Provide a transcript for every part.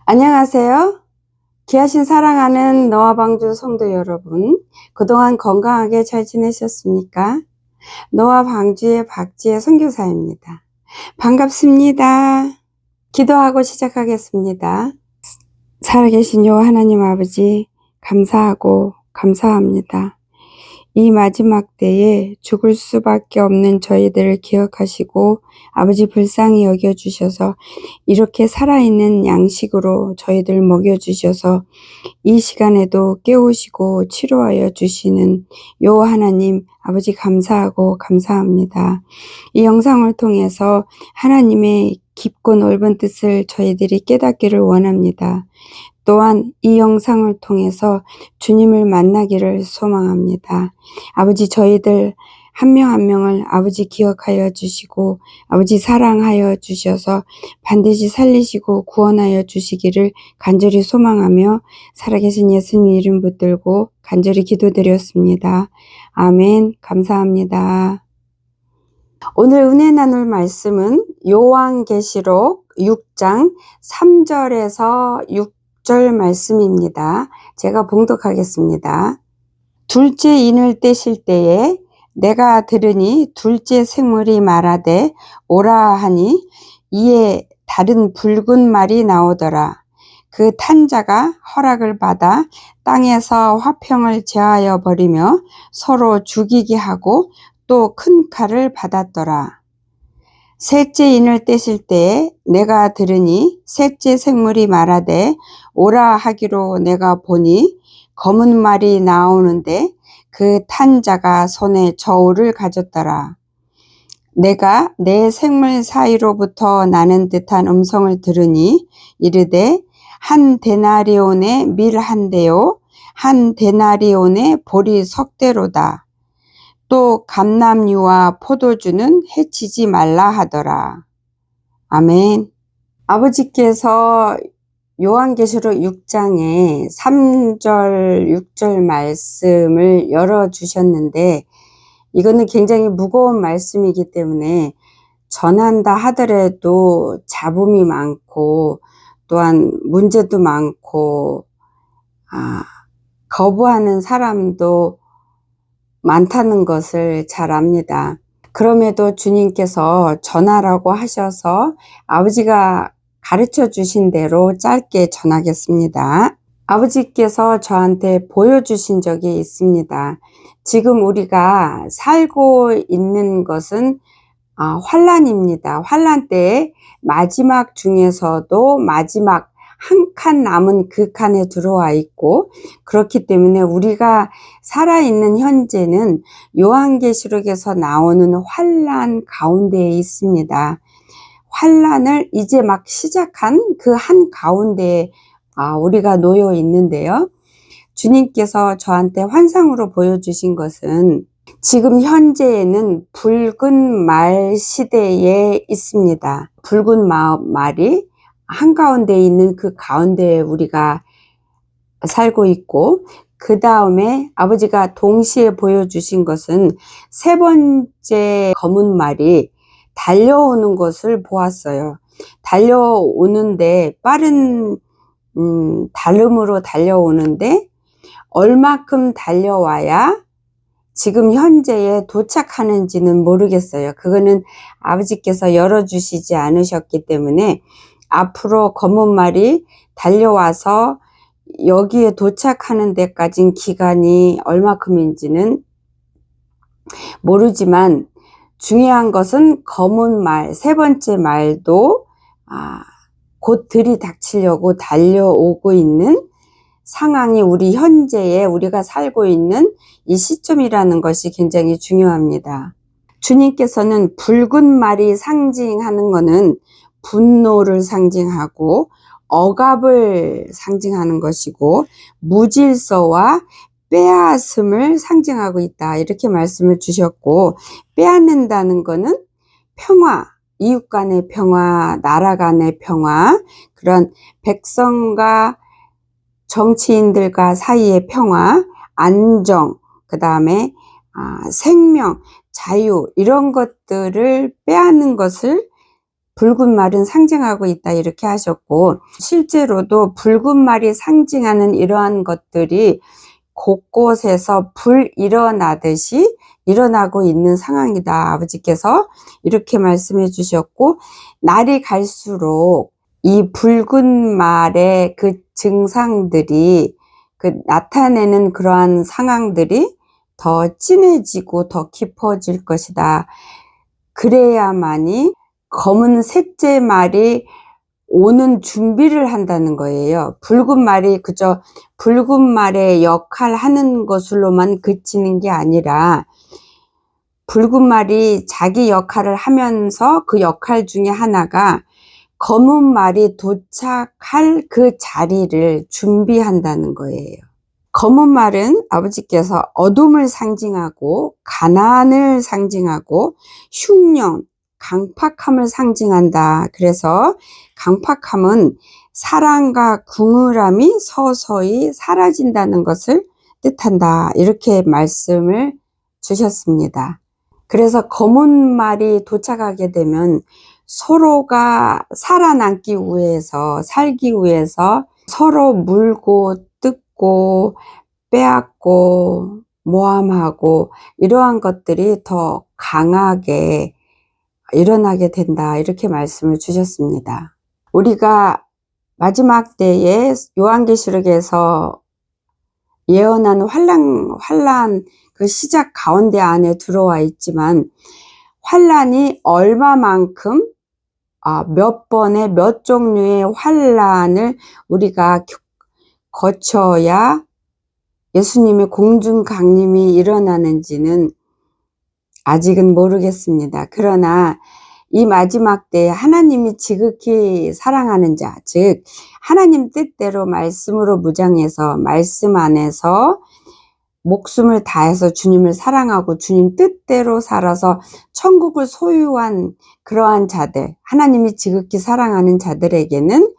안녕하세요. 귀하신 사랑하는 노아방주 성도 여러분, 그동안 건강하게 잘 지내셨습니까? 노아방주의 박지혜 선교사입니다. 반갑습니다. 기도하고 시작하겠습니다. 살아계신 요 하나님 아버지, 감사하고 감사합니다. 이 마지막 때에 죽을 수밖에 없는 저희들을 기억하시고 아버지 불쌍히 여겨주셔서 이렇게 살아있는 양식으로 저희들 먹여주셔서 이 시간에도 깨우시고 치료하여 주시는 요 하나님 아버지 감사하고 감사합니다. 이 영상을 통해서 하나님의 깊고 넓은 뜻을 저희들이 깨닫기를 원합니다. 또한 이 영상을 통해서 주님을 만나기를 소망합니다. 아버지 저희들 한 명 한 명을 아버지 기억하여 주시고 아버지 사랑하여 주셔서 반드시 살리시고 구원하여 주시기를 간절히 소망하며 살아계신 예수님 이름 붙들고 간절히 기도드렸습니다. 아멘. 감사합니다. 오늘 은혜 나눌 말씀은 요한계시록 6장 3절에서 6절 말씀입니다. 제가 봉독하겠습니다. 둘째 인을 떼실 때에 내가 들으니 둘째 생물이 말하되 오라 하니 이에 다른 붉은 말이 나오더라. 그 탄 자가 허락을 받아 땅에서 화평을 제하여 버리며 서로 죽이게 하고 또 큰 칼을 받았더라. 셋째 인을 떼실 때에 내가 들으니 셋째 생물이 말하되 오라 하기로 내가 보니 검은 말이 나오는데 그 탄 자가 손에 저울을 가졌더라. 내가 내 생물 사이로부터 나는 듯한 음성을 들으니 이르되 한 데나리온의 밀 한 대요 한 데나리온의 보리 석 대로다. 또 감람류와 포도주는 해치지 말라 하더라. 아멘. 아버지께서 요한계시록 6장에 3절, 6절 말씀을 열어주셨는데 이거는 굉장히 무거운 말씀이기 때문에 전한다 하더라도 잡음이 많고 또한 문제도 많고 거부하는 사람도 많다는 것을 잘 압니다. 그럼에도 주님께서 전하라고 하셔서 아버지가 가르쳐 주신 대로 짧게 전하겠습니다. 아버지께서 저한테 보여주신 적이 있습니다. 지금 우리가 살고 있는 것은 환란입니다. 환란 때에 마지막 중에서도 마지막 한 칸 남은 그 칸에 들어와 있고 그렇기 때문에 우리가 살아있는 현재는 요한계시록에서 나오는 환란 가운데에 있습니다. 환란을 이제 막 시작한 그 한 가운데에 우리가 놓여 있는데요. 주님께서 저한테 환상으로 보여주신 것은 지금 현재에는 붉은 말 시대에 있습니다. 붉은 말이 한가운데 있는 그 가운데에 우리가 살고 있고 그 다음에 아버지가 동시에 보여주신 것은 세 번째 검은 말이 달려오는 것을 보았어요. 달려오는데 빠른 달음으로 달려오는데 얼마큼 달려와야 지금 현재에 도착하는지는 모르겠어요. 그거는 아버지께서 열어주시지 않으셨기 때문에 앞으로 검은 말이 달려와서 여기에 도착하는 데까진 기간이 얼마큼인지는 모르지만 중요한 것은 검은 말, 세 번째 말도 곧 들이닥치려고 달려오고 있는 상황이 우리 현재에 우리가 살고 있는 이 시점이라는 것이 굉장히 중요합니다. 주님께서는 붉은 말이 상징하는 것은 분노를 상징하고 억압을 상징하는 것이고 무질서와 빼앗음을 상징하고 있다. 이렇게 말씀을 주셨고 빼앗는다는 것은 평화, 이웃 간의 평화, 나라 간의 평화, 그런 백성과 정치인들과 사이의 평화, 안정, 그 다음에 생명, 자유 이런 것들을 빼앗는 것을 붉은 말은 상징하고 있다 이렇게 하셨고, 실제로도 붉은 말이 상징하는 이러한 것들이 곳곳에서 불 일어나듯이 일어나고 있는 상황이다. 아버지께서 이렇게 말씀해 주셨고, 날이 갈수록 이 붉은 말의 그 증상들이, 그 나타내는 그러한 상황들이 더 진해지고 더 깊어질 것이다. 그래야만이 검은 셋째 말이 오는 준비를 한다는 거예요. 붉은 말이 그저 붉은 말의 역할 하는 것으로만 그치는 게 아니라, 붉은 말이 자기 역할을 하면서 그 역할 중에 하나가 검은 말이 도착할 그 자리를 준비한다는 거예요. 검은 말은 아버지께서 어둠을 상징하고 가난을 상징하고 흉년, 강팍함을 상징한다. 그래서 강팍함은 사랑과 궁울함이 서서히 사라진다는 것을 뜻한다. 이렇게 말씀을 주셨습니다. 그래서 검은 말이 도착하게 되면 서로가 살아남기 위해서, 살기 위해서 서로 물고 뜯고 빼앗고 모함하고 이러한 것들이 더 강하게 일어나게 된다. 이렇게 말씀을 주셨습니다. 우리가 마지막 때에 요한계시록에서 예언한 환란 그 시작 가운데 안에 들어와 있지만, 환란이 얼마만큼 몇 번의 몇 종류의 환란을 우리가 거쳐야 예수님의 공중 강림이 일어나는지는 아직은 모르겠습니다. 그러나 이 마지막 때에 하나님이 지극히 사랑하는 자, 즉 하나님 뜻대로 말씀으로 무장해서 말씀 안에서 목숨을 다해서 주님을 사랑하고 주님 뜻대로 살아서 천국을 소유한 그러한 자들, 하나님이 지극히 사랑하는 자들에게는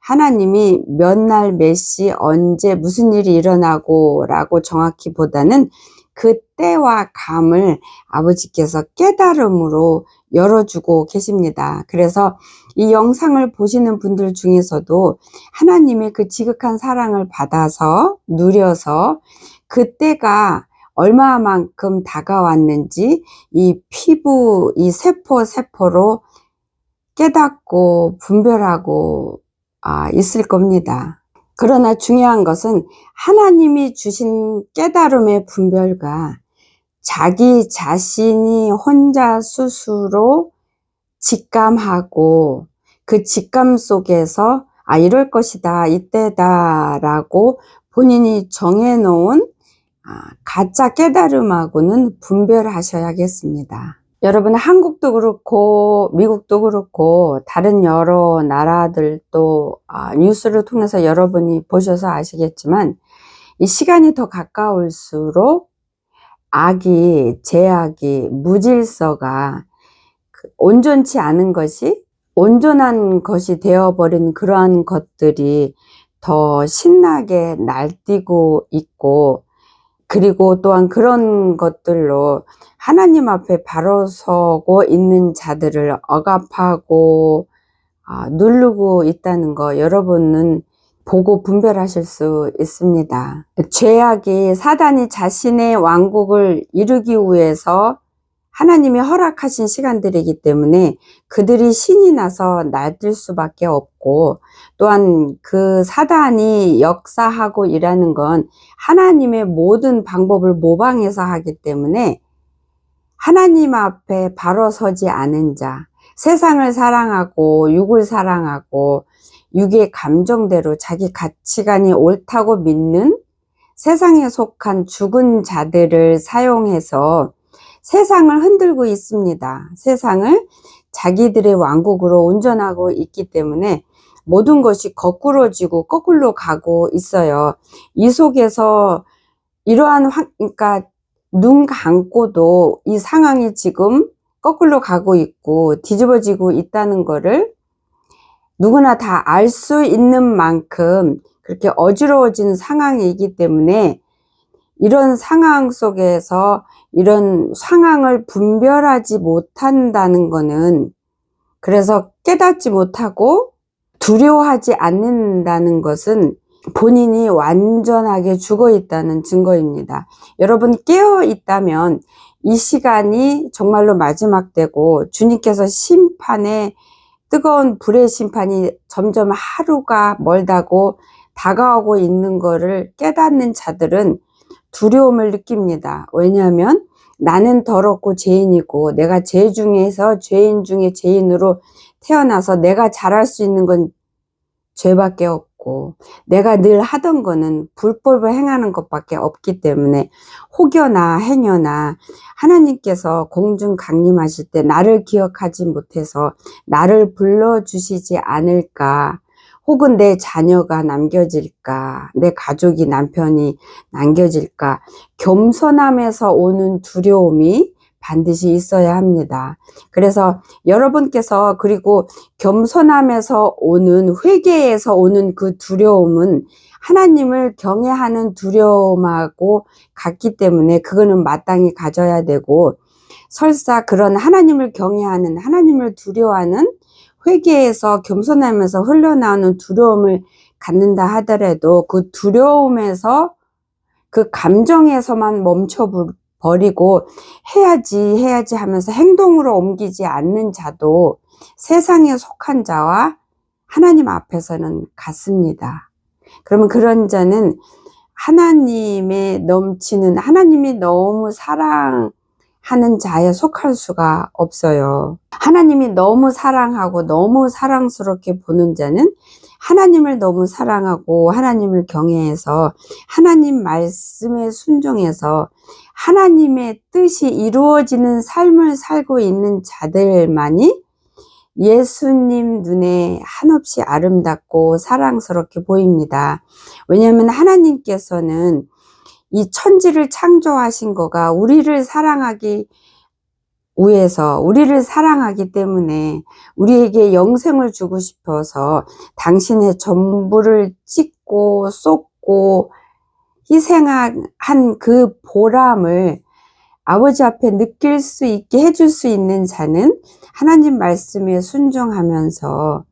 하나님이 몇 날 몇 시 언제 무슨 일이 일어나고 라고 정확히 보다는 그 때와 감을 아버지께서 깨달음으로 열어주고 계십니다. 그래서 이 영상을 보시는 분들 중에서도 하나님의 그 지극한 사랑을 받아서 누려서 그때가 얼마만큼 다가왔는지 이 피부, 이 세포로 깨닫고 분별하고 있을 겁니다. 그러나 중요한 것은 하나님이 주신 깨달음의 분별과 자기 자신이 혼자 스스로 직감하고 그 직감 속에서 이럴 것이다, 이때다 라고 본인이 정해놓은 가짜 깨달음하고는 분별하셔야겠습니다. 여러분, 한국도 그렇고 미국도 그렇고 다른 여러 나라들도 뉴스를 통해서 여러분이 보셔서 아시겠지만, 이 시간이 더 가까울수록 제약이, 무질서가 온전치 않은 것이 온전한 것이 되어버린 그러한 것들이 더 신나게 날뛰고 있고, 그리고 또한 그런 것들로 하나님 앞에 바로 서고 있는 자들을 억압하고 누르고 있다는 거 여러분은 보고 분별하실 수 있습니다. 죄악이, 사단이 자신의 왕국을 이루기 위해서 하나님이 허락하신 시간들이기 때문에 그들이 신이 나서 날뛸 수밖에 없고, 또한 그 사단이 역사하고 일하는 건 하나님의 모든 방법을 모방해서 하기 때문에 하나님 앞에 바로 서지 않은 자, 세상을 사랑하고 육을 사랑하고 육의 감정대로 자기 가치관이 옳다고 믿는 세상에 속한 죽은 자들을 사용해서 세상을 흔들고 있습니다. 세상을 자기들의 왕국으로 운전하고 있기 때문에 모든 것이 거꾸로지고 거꾸로 가고 있어요. 이 속에서 이러한 그러니까 눈 감고도 이 상황이 지금 거꾸로 가고 있고 뒤집어지고 있다는 거를 누구나 다 알 수 있는 만큼 그렇게 어지러워진 상황이기 때문에, 이런 상황 속에서 이런 상황을 분별하지 못한다는 거는 그래서 깨닫지 못하고 두려워하지 않는다는 것은 본인이 완전하게 죽어 있다는 증거입니다. 여러분 깨어 있다면 이 시간이 정말로 마지막 때고 주님께서 심판의 뜨거운 불의 심판이 점점 하루가 멀다고 다가오고 있는 것을 깨닫는 자들은 두려움을 느낍니다. 왜냐하면 나는 더럽고 죄인이고 내가 죄 중에서 죄인 중에 죄인으로 태어나서 내가 잘할 수 있는 건 죄밖에 없고 내가 늘 하던 거는 불법을 행하는 것밖에 없기 때문에 혹여나 행여나 하나님께서 공중 강림하실 때 나를 기억하지 못해서 나를 불러주시지 않을까, 혹은 내 자녀가 남겨질까, 내 가족이 남편이 남겨질까, 겸손함에서 오는 두려움이 반드시 있어야 합니다. 그래서 여러분께서 그리고 겸손함에서 오는 회개에서 오는 그 두려움은 하나님을 경외하는 두려움하고 같기 때문에 그거는 마땅히 가져야 되고, 설사 그런 하나님을 경외하는 하나님을 두려워하는 회개에서 겸손함에서 흘러나오는 두려움을 갖는다 하더라도 그 두려움에서 그 감정에서만 멈춰버리고 해야지 하면서 행동으로 옮기지 않는 자도 세상에 속한 자와 하나님 앞에서는 같습니다. 그러면 그런 자는 하나님의 넘치는, 하나님이 너무 사랑하는 자에 속할 수가 없어요. 하나님이 너무 사랑하고 너무 사랑스럽게 보는 자는 하나님을 너무 사랑하고 하나님을 경외해서 하나님 말씀에 순종해서 하나님의 뜻이 이루어지는 삶을 살고 있는 자들만이 예수님 눈에 한없이 아름답고 사랑스럽게 보입니다. 왜냐하면 하나님께서는 이 천지를 창조하신 거가 우리를 사랑하기 위해서, 우리를 사랑하기 때문에 우리에게 영생을 주고 싶어서 당신의 전부를 찢고 쏟고 희생한 그 보람을 아버지 앞에 느낄 수 있게 해줄 수 있는 자는 하나님 말씀에 순종하면서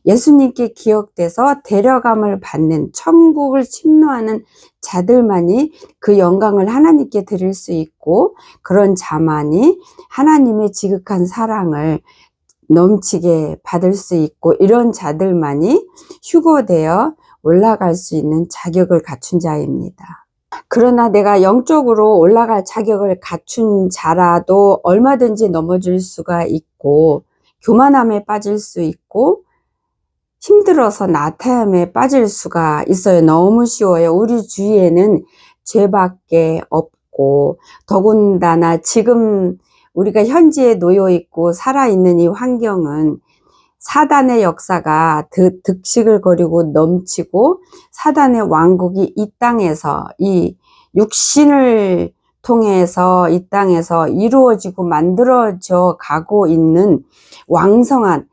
예수님께 기억돼서 데려감을 받는, 천국을 침노하는 자들만이 그 영광을 하나님께 드릴 수 있고, 그런 자만이 하나님의 지극한 사랑을 넘치게 받을 수 있고, 이런 자들만이 휴거되어 올라갈 수 있는 자격을 갖춘 자입니다. 그러나 내가 영적으로 올라갈 자격을 갖춘 자라도 얼마든지 넘어질 수가 있고, 교만함에 빠질 수 있고, 힘들어서 나태함에 빠질 수가 있어요. 너무 쉬워요. 우리 주위에는 죄밖에 없고, 더군다나 지금 우리가 현지에 놓여 있고 살아있는 이 환경은 사단의 역사가 득식을 거리고 넘치고 사단의 왕국이 이 땅에서, 이 육신을 통해서 이 땅에서 이루어지고 만들어져 가고 있는 왕성한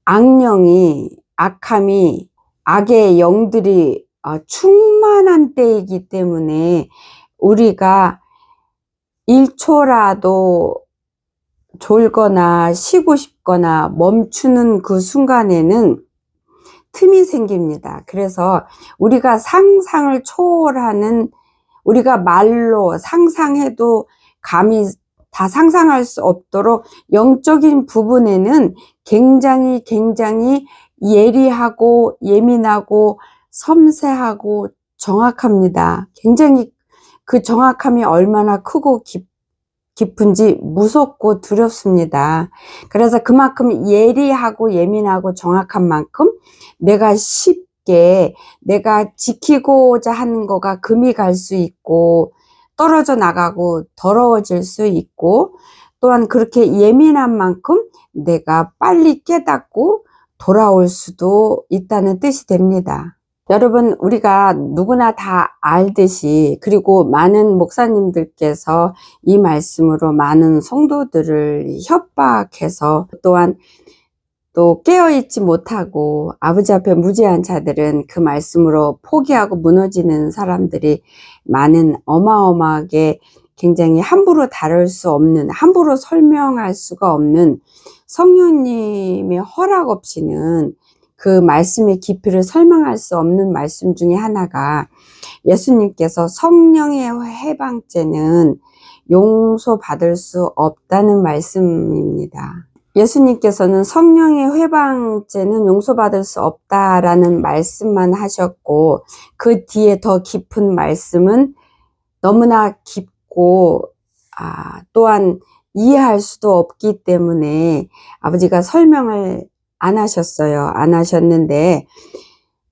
악령이, 악함이, 악의 영들이 충만한 때이기 때문에 우리가 1초라도 졸거나 쉬고 싶거나 멈추는 그 순간에는 틈이 생깁니다. 그래서 우리가 상상을 초월하는, 우리가 말로 상상해도 감히 다 상상할 수 없도록 영적인 부분에는 굉장히 예리하고 예민하고 섬세하고 정확합니다. 굉장히 그 정확함이 얼마나 크고 깊은지 무섭고 두렵습니다. 그래서 그만큼 예리하고 예민하고 정확한 만큼 내가 쉽게 내가 지키고자 하는 거가 금이 갈 수 있고 떨어져 나가고 더러워질 수 있고, 또한 그렇게 예민한 만큼 내가 빨리 깨닫고 돌아올 수도 있다는 뜻이 됩니다. 여러분, 우리가 누구나 다 알듯이, 그리고 많은 목사님들께서 이 말씀으로 많은 성도들을 협박해서, 또한 또 깨어있지 못하고 아버지 앞에 무지한 자들은 그 말씀으로 포기하고 무너지는 사람들이 많은, 어마어마하게 굉장히 함부로 다룰 수 없는, 함부로 설명할 수가 없는 성령님의 허락 없이는 그 말씀의 깊이를 설명할 수 없는 말씀 중에 하나가 예수님께서 성령의 해방죄는 용서받을 수 없다는 말씀입니다. 예수님께서는 성령의 해방죄는 용서받을 수 없다라는 말씀만 하셨고, 그 뒤에 더 깊은 말씀은 너무나 깊고 또한 이해할 수도 없기 때문에 아버지가 설명을 안 하셨는데,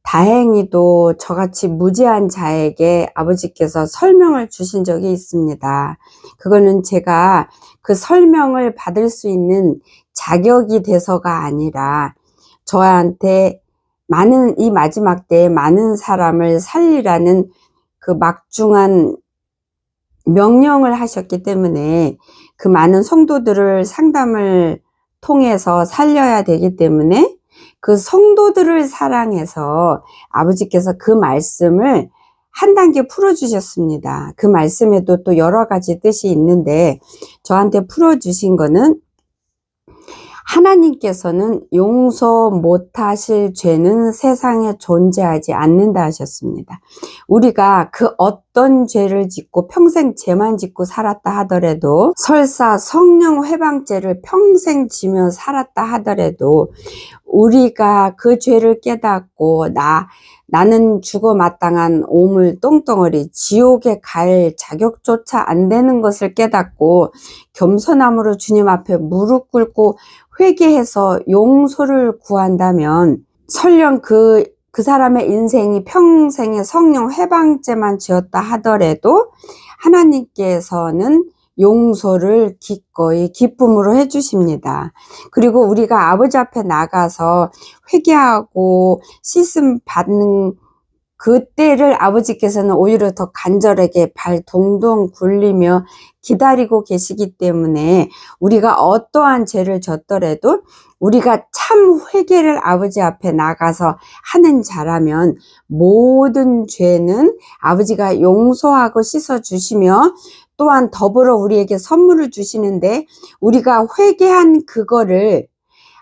다행히도 저같이 무지한 자에게 아버지께서 설명을 주신 적이 있습니다. 그거는 제가 그 설명을 받을 수 있는 자격이 돼서가 아니라 저한테 이 마지막 때에 많은 사람을 살리라는 그 막중한 명령을 하셨기 때문에 그 많은 성도들을 상담을 통해서 살려야 되기 때문에 그 성도들을 사랑해서 아버지께서 그 말씀을 한 단계 풀어주셨습니다. 그 말씀에도 또 여러 가지 뜻이 있는데 저한테 풀어주신 거는 하나님께서는 용서 못하실 죄는 세상에 존재하지 않는다 하셨습니다. 우리가 그 어떤 죄를 짓고 평생 죄만 짓고 살았다 하더라도, 설사 성령 회방죄를 평생 지며 살았다 하더라도 우리가 그 죄를 깨닫고 나는 죽어 마땅한 오물 똥덩어리, 지옥에 갈 자격조차 안 되는 것을 깨닫고 겸손함으로 주님 앞에 무릎 꿇고 회개해서 용서를 구한다면, 설령 그 사람의 인생이 평생의 성령 해방죄만 지었다 하더라도 하나님께서는 용서를 기꺼이 기쁨으로 해주십니다. 그리고 우리가 아버지 앞에 나가서 회개하고 씻음 받는 그때를 아버지께서는 오히려 더 간절하게 발 동동 굴리며 기다리고 계시기 때문에, 우리가 어떠한 죄를 졌더라도 우리가 참 회개를 아버지 앞에 나가서 하는 자라면 모든 죄는 아버지가 용서하고 씻어주시며 또한 더불어 우리에게 선물을 주시는데, 우리가 회개한 그거를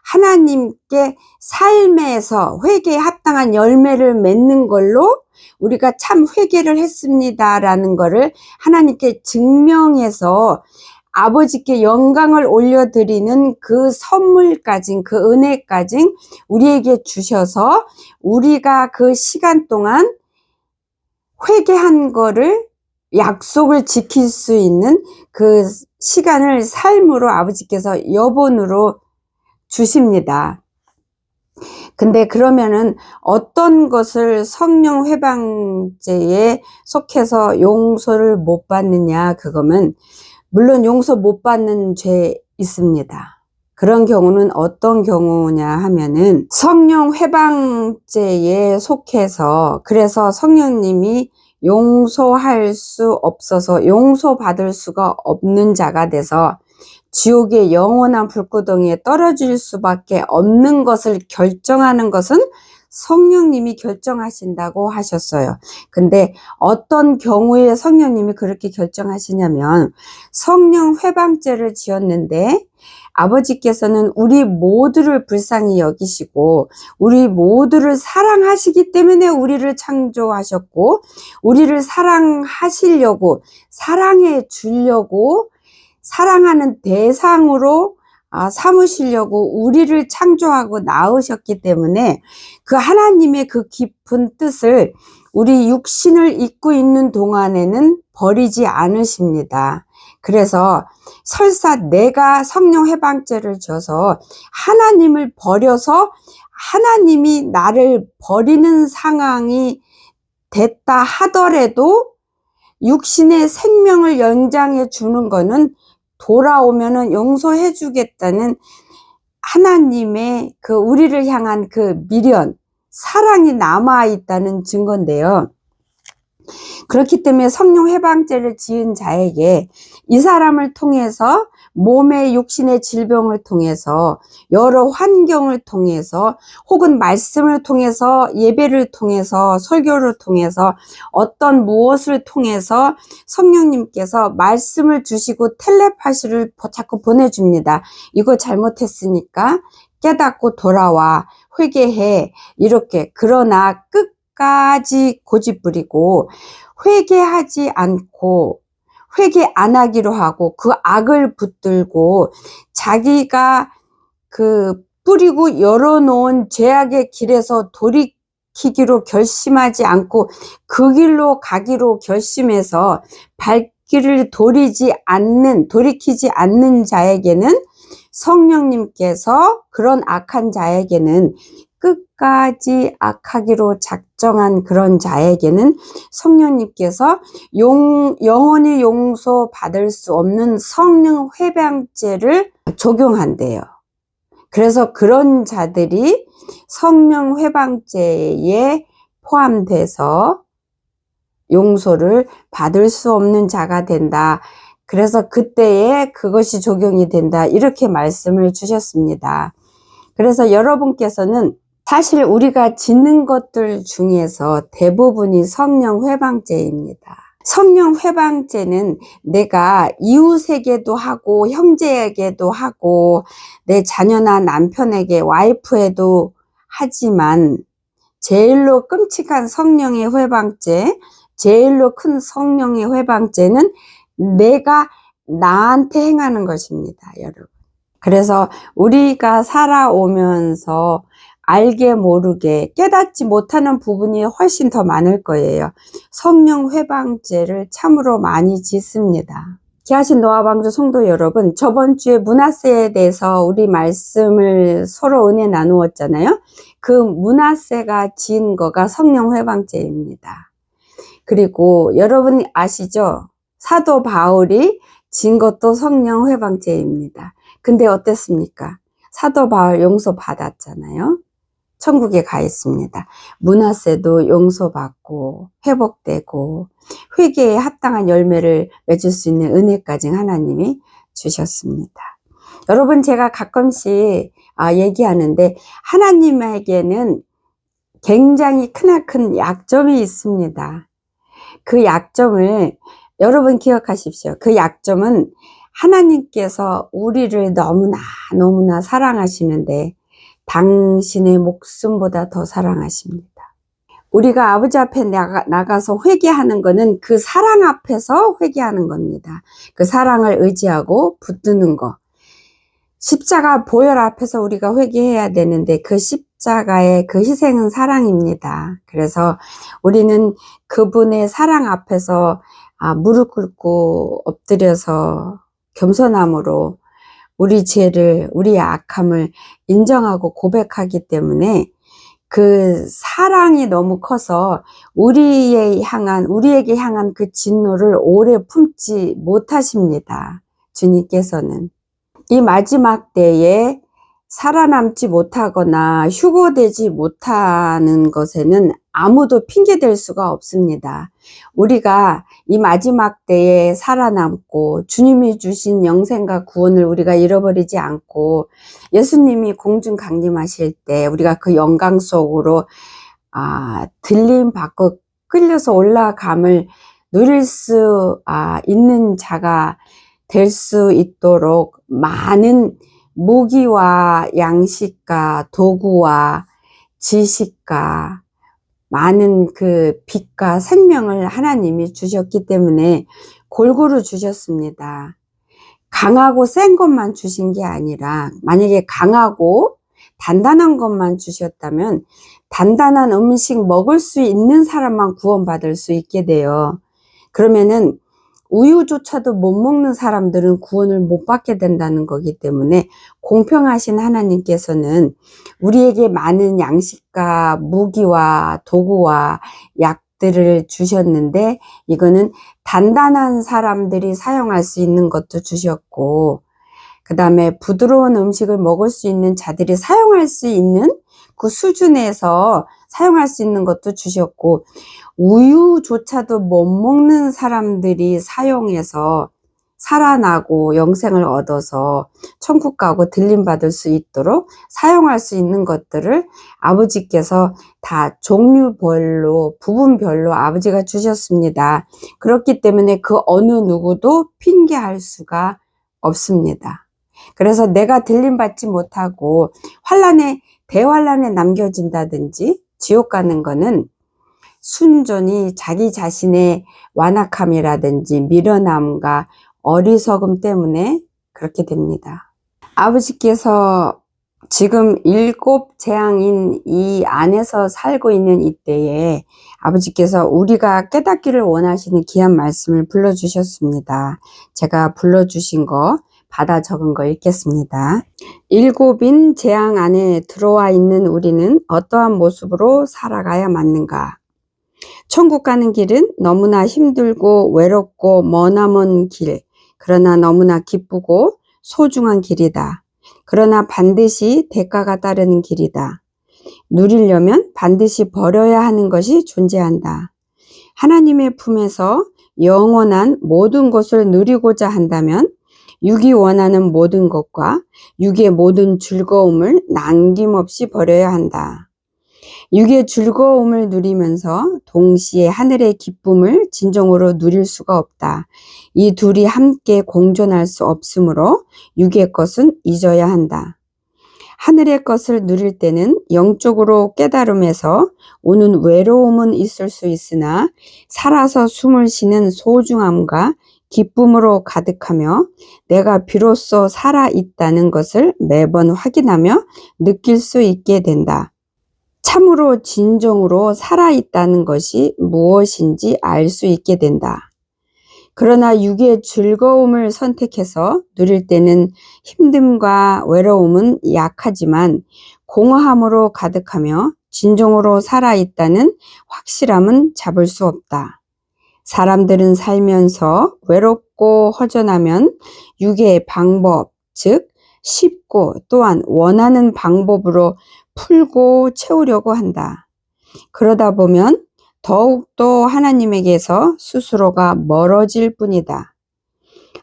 하나님께 삶에서 회개에 합당한 열매를 맺는 걸로 우리가 참 회개를 했습니다라는 거를 하나님께 증명해서 아버지께 영광을 올려드리는 그 선물까지, 그 은혜까지 우리에게 주셔서 우리가 그 시간 동안 회개한 거를 약속을 지킬 수 있는 그 시간을 삶으로 아버지께서 여본으로 주십니다. 근데 그러면은 어떤 것을 성령 회방죄에 속해서 용서를 못 받느냐, 그거면 물론 용서 못 받는 죄 있습니다. 그런 경우는 어떤 경우냐 하면은 성령 회방죄에 속해서, 그래서 성령님이 용서할 수 없어서 용서받을 수가 없는 자가 돼서 지옥의 영원한 불구덩이에 떨어질 수밖에 없는 것을 결정하는 것은 성령님이 결정하신다고 하셨어요. 근데 어떤 경우에 성령님이 그렇게 결정하시냐면, 성령 회방죄를 지었는데 아버지께서는 우리 모두를 불쌍히 여기시고 우리 모두를 사랑하시기 때문에 우리를 창조하셨고, 우리를 사랑하시려고, 사랑해 주려고, 사랑하는 대상으로 삼으시려고 우리를 창조하고 낳으셨기 때문에 그 하나님의 그 깊은 뜻을 우리 육신을 입고 있는 동안에는 버리지 않으십니다. 그래서 설사 내가 성령 해방죄를 져서 하나님을 버려서 하나님이 나를 버리는 상황이 됐다 하더라도 육신의 생명을 연장해 주는 거는 돌아오면은 용서해 주겠다는 하나님의 그 우리를 향한 그 미련, 사랑이 남아 있다는 증거인데요. 그렇기 때문에 성령 회방죄를 지은 자에게 이 사람을 통해서 몸의 육신의 질병을 통해서 여러 환경을 통해서 혹은 말씀을 통해서 예배를 통해서 설교를 통해서 어떤 무엇을 통해서 성령님께서 말씀을 주시고 텔레파시를 자꾸 보내줍니다. 이거 잘못했으니까 깨닫고 돌아와 회개해 이렇게. 그러나 끝까지 고집부리고 회개하지 않고 회개 안 하기로 하고 그 악을 붙들고 자기가 그 뿌리고 열어놓은 죄악의 길에서 돌이키기로 결심하지 않고 그 길로 가기로 결심해서 발길을 돌이키지 않는 자에게는 성령님께서 그런 악한 자에게는 끝까지 악하기로 작정한 그런 자에게는 성령님께서 영원히 용서받을 수 없는 성령 회방죄를 적용한대요. 그래서 그런 자들이 성령 회방죄에 포함돼서 용서를 받을 수 없는 자가 된다. 그래서 그때에 그것이 적용이 된다. 이렇게 말씀을 주셨습니다. 그래서 여러분께서는 사실 우리가 짓는 것들 중에서 대부분이 성령 회방죄입니다. 성령 회방죄는 내가 이웃에게도 하고 형제에게도 하고 내 자녀나 남편에게 와이프에도 하지만 제일로 끔찍한 성령의 회방죄, 제일로 큰 성령의 회방죄는 내가 나한테 행하는 것입니다, 여러분. 그래서 우리가 살아오면서 알게 모르게 깨닫지 못하는 부분이 훨씬 더 많을 거예요. 성령 회방죄를 참으로 많이 짓습니다. 귀하신 노아방주 성도 여러분, 저번 주에 므낫세에 대해서 우리 말씀을 서로 은혜 나누었잖아요. 그 므낫세가 지은 거가 성령 회방죄입니다. 그리고 여러분 아시죠? 사도 바울이 지은 것도 성령 회방죄입니다. 근데 어땠습니까? 사도 바울 용서받았잖아요. 천국에 가 있습니다. 므낫세도 용서받고 회복되고 회개에 합당한 열매를 맺을 수 있는 은혜까지 하나님이 주셨습니다. 여러분, 제가 가끔씩 얘기하는데 하나님에게는 굉장히 크나큰 약점이 있습니다. 그 약점을 여러분 기억하십시오. 그 약점은 하나님께서 우리를 너무나 사랑하시는데 당신의 목숨보다 더 사랑하십니다. 우리가 아버지 앞에 나가서 회개하는 것은 그 사랑 앞에서 회개하는 겁니다. 그 사랑을 의지하고 붙드는 거. 십자가 보혈 앞에서 우리가 회개해야 되는데 그 십자가의 그 희생은 사랑입니다. 그래서 우리는 그분의 사랑 앞에서 무릎 꿇고 엎드려서 겸손함으로 우리 죄를, 우리의 악함을 인정하고 고백하기 때문에 그 사랑이 너무 커서 우리에게 향한 그 진노를 오래 품지 못하십니다. 주님께서는. 이 마지막 때에 살아남지 못하거나 휴거되지 못하는 것에는 아무도 핑계댈 수가 없습니다. 우리가 이 마지막 때에 살아남고 주님이 주신 영생과 구원을 우리가 잃어버리지 않고 예수님이 공중 강림하실 때 우리가 그 영광 속으로 들림 받고 끌려서 올라감을 누릴 수 있는 자가 될 수 있도록 많은 무기와 양식과 도구와 지식과 많은 그 빛과 생명을 하나님이 주셨기 때문에 골고루 주셨습니다. 강하고 센 것만 주신 게 아니라 만약에 강하고 단단한 것만 주셨다면 단단한 음식 먹을 수 있는 사람만 구원받을 수 있게 돼요. 그러면은 우유조차도 못 먹는 사람들은 구원을 못 받게 된다는 거기 때문에 공평하신 하나님께서는 우리에게 많은 양식과 무기와 도구와 약들을 주셨는데 이거는 단단한 사람들이 사용할 수 있는 것도 주셨고 그 다음에 부드러운 음식을 먹을 수 있는 자들이 사용할 수 있는 그 수준에서 사용할 수 있는 것도 주셨고, 우유조차도 못 먹는 사람들이 사용해서 살아나고 영생을 얻어서 천국 가고 들림 받을 수 있도록 사용할 수 있는 것들을 아버지께서 다 종류별로, 부분별로 아버지가 주셨습니다. 그렇기 때문에 그 어느 누구도 핑계할 수가 없습니다. 그래서 내가 들림 받지 못하고 대환란에 남겨진다든지 지옥 가는 거는 순전히 자기 자신의 완악함이라든지 미련함과 어리석음 때문에 그렇게 됩니다. 아버지께서 지금 7 재앙인 이 안에서 살고 있는 이때에 아버지께서 우리가 깨닫기를 원하시는 귀한 말씀을 불러주셨습니다. 제가 불러주신 거 받아 적은 거 읽겠습니다. 7인 재앙 안에 들어와 있는 우리는 어떠한 모습으로 살아가야 맞는가? 천국 가는 길은 너무나 힘들고 외롭고 머나먼 길, 그러나 너무나 기쁘고 소중한 길이다. 그러나 반드시 대가가 따르는 길이다. 누리려면 반드시 버려야 하는 것이 존재한다. 하나님의 품에서 영원한 모든 것을 누리고자 한다면 육이 원하는 모든 것과 육의 모든 즐거움을 남김없이 버려야 한다. 육의 즐거움을 누리면서 동시에 하늘의 기쁨을 진정으로 누릴 수가 없다. 이 둘이 함께 공존할 수 없으므로 육의 것은 잊어야 한다. 하늘의 것을 누릴 때는 영적으로 깨달음에서 오는 외로움은 있을 수 있으나 살아서 숨을 쉬는 소중함과 기쁨으로 가득하며 내가 비로소 살아있다는 것을 매번 확인하며 느낄 수 있게 된다. 참으로 진정으로 살아있다는 것이 무엇인지 알 수 있게 된다. 그러나 육의 즐거움을 선택해서 누릴 때는 힘듦과 외로움은 약하지만 공허함으로 가득하며 진정으로 살아있다는 확실함은 잡을 수 없다. 사람들은 살면서 외롭고 허전하면 육의 방법, 즉 쉽고 또한 원하는 방법으로 풀고 채우려고 한다. 그러다 보면 더욱더 하나님에게서 스스로가 멀어질 뿐이다.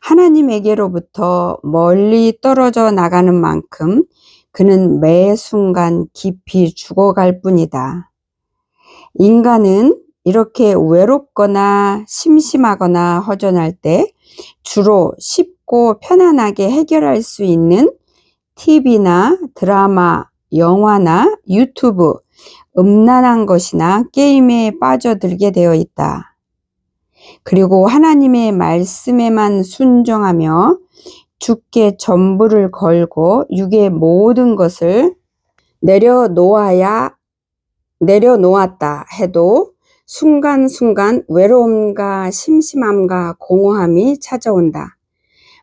하나님에게로부터 멀리 떨어져 나가는 만큼 그는 매 순간 깊이 죽어갈 뿐이다. 인간은 이렇게 외롭거나 심심하거나 허전할 때 주로 쉽고 편안하게 해결할 수 있는 TV나 드라마, 영화나 유튜브, 음란한 것이나 게임에 빠져들게 되어 있다. 그리고 하나님의 말씀에만 순종하며 주께 전부를 걸고 육의 모든 것을 내려놓았다 해도 순간순간 외로움과 심심함과 공허함이 찾아온다.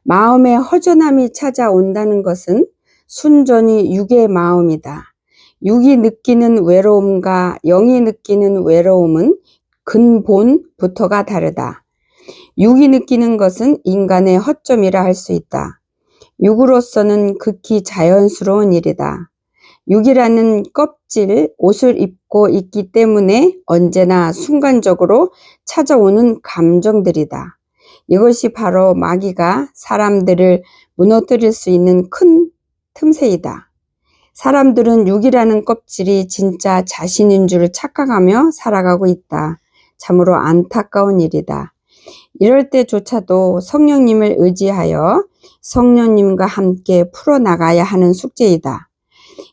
마음의 허전함이 찾아온다는 것은 순전히 육의 마음이다. 육이 느끼는 외로움과 영이 느끼는 외로움은 근본부터가 다르다. 육이 느끼는 것은 인간의 허점이라 할 수 있다. 육으로서는 극히 자연스러운 일이다. 육이라는 껍질, 옷을 입고 있기 때문에 언제나 순간적으로 찾아오는 감정들이다. 이것이 바로 마귀가 사람들을 무너뜨릴 수 있는 큰 틈새이다. 사람들은 육이라는 껍질이 진짜 자신인 줄 착각하며 살아가고 있다. 참으로 안타까운 일이다. 이럴 때조차도 성령님을 의지하여 성령님과 함께 풀어나가야 하는 숙제이다.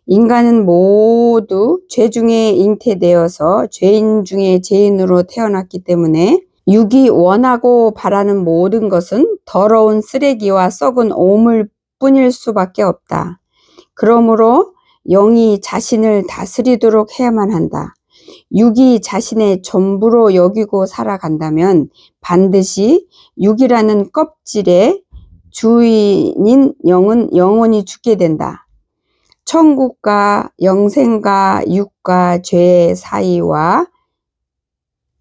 인간은 모두 죄 중에 잉태되어서 죄인 중에 죄인으로 태어났기 때문에 육이 원하고 바라는 모든 것은 더러운 쓰레기와 썩은 오물 뿐일 수밖에 없다. 그러므로 영이 자신을 다스리도록 해야만 한다. 육이 자신의 전부로 여기고 살아간다면 반드시 육이라는 껍질의 주인인 영은 영원히 죽게 된다. 천국과 영생과 육과 죄의 사이와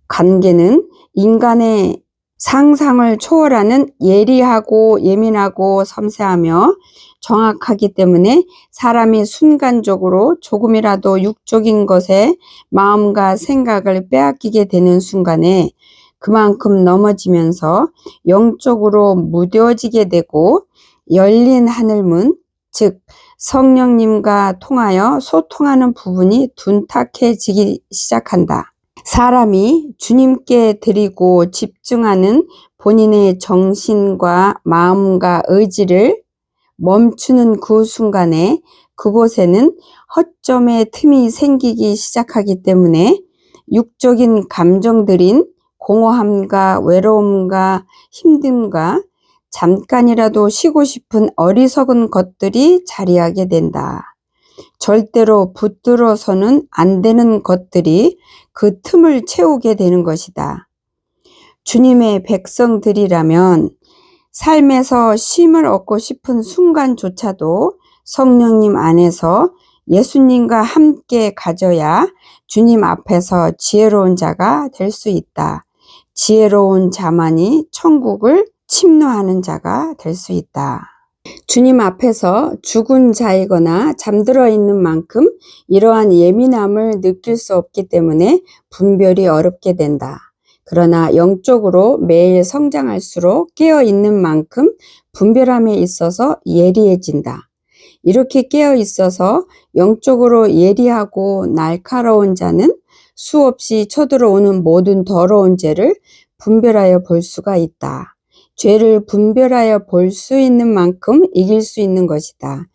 관계는 인간의 상상을 초월하는 예리하고 예민하고 섬세하며 정확하기 때문에 사람이 순간적으로 조금이라도 육적인 것에 마음과 생각을 빼앗기게 되는 순간에 그만큼 넘어지면서 영적으로 무뎌지게 되고 열린 하늘문, 즉 성령님과 통하여 소통하는 부분이 둔탁해지기 시작한다. 사람이 주님께 드리고 집중하는 본인의 정신과 마음과 의지를 멈추는 그 순간에 그곳에는 허점의 틈이 생기기 시작하기 때문에 육적인 감정들인 공허함과 외로움과 힘듦과 잠깐이라도 쉬고 싶은 어리석은 것들이 자리하게 된다. 절대로 붙들어서는 안 되는 것들이 그 틈을 채우게 되는 것이다. 주님의 백성들이라면 삶에서 쉼을 얻고 싶은 순간조차도 성령님 안에서 예수님과 함께 가져야 주님 앞에서 지혜로운 자가 될 수 있다. 지혜로운 자만이 천국을 침노하는 자가 될 수 있다. 주님 앞에서 죽은 자이거나 잠들어 있는 만큼 이러한 예민함을 느낄 수 없기 때문에 분별이 어렵게 된다. 그러나 영적으로 매일 성장할수록 깨어 있는 만큼 분별함에 있어서 예리해진다. 이렇게 깨어 있어서 영적으로 예리하고 날카로운 자는 수없이 쳐들어오는 모든 더러운 죄를 분별하여 볼 수가 있다. 죄를 분별하여 볼 수 있는 만큼 이길 수 있는 것이다.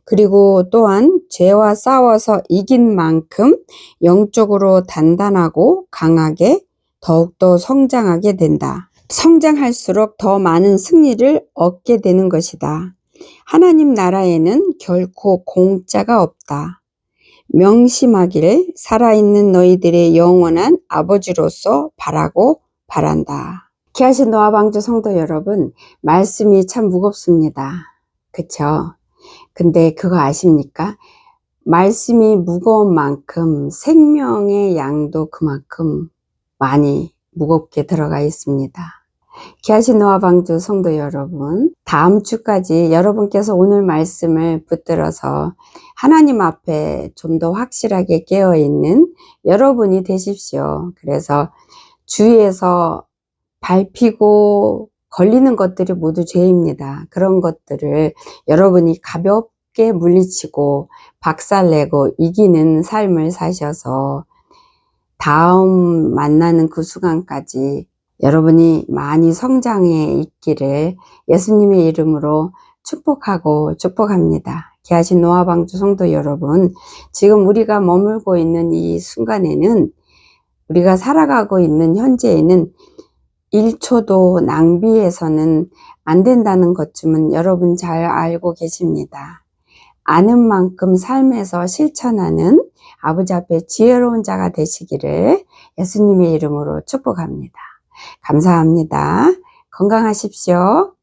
그리고 또한 죄와 싸워서 이긴 만큼 영적으로 단단하고 강하게 더욱더 성장하게 된다. 성장할수록 더 많은 승리를 얻게 되는 것이다. 하나님 나라에는 결코 공짜가 없다. 명심하기를 살아있는 너희들의 영원한 아버지로서 바라고 바란다. 귀하신 노아방주 성도 여러분, 말씀이 참 무겁습니다. 그쵸? 근데 그거 아십니까? 말씀이 무거운 만큼 생명의 양도 그만큼 많이 무겁게 들어가 있습니다. 귀하신 노아방주 성도 여러분, 다음 주까지 여러분께서 오늘 말씀을 붙들어서 하나님 앞에 좀 더 확실하게 깨어있는 여러분이 되십시오. 그래서 주위에서 밟히고 걸리는 것들이 모두 죄입니다. 그런 것들을 여러분이 가볍게 물리치고 박살내고 이기는 삶을 사셔서 다음 만나는 그 순간까지 여러분이 많이 성장해 있기를 예수님의 이름으로 축복하고 축복합니다. 귀하신 노아방주 성도 여러분, 지금 우리가 머물고 있는 이 순간에는, 우리가 살아가고 있는 현재에는 1초도 낭비해서는 안 된다는 것쯤은 여러분 잘 알고 계십니다. 아는 만큼 삶에서 실천하는 아버지 앞에 지혜로운 자가 되시기를 예수님의 이름으로 축복합니다. 감사합니다. 건강하십시오.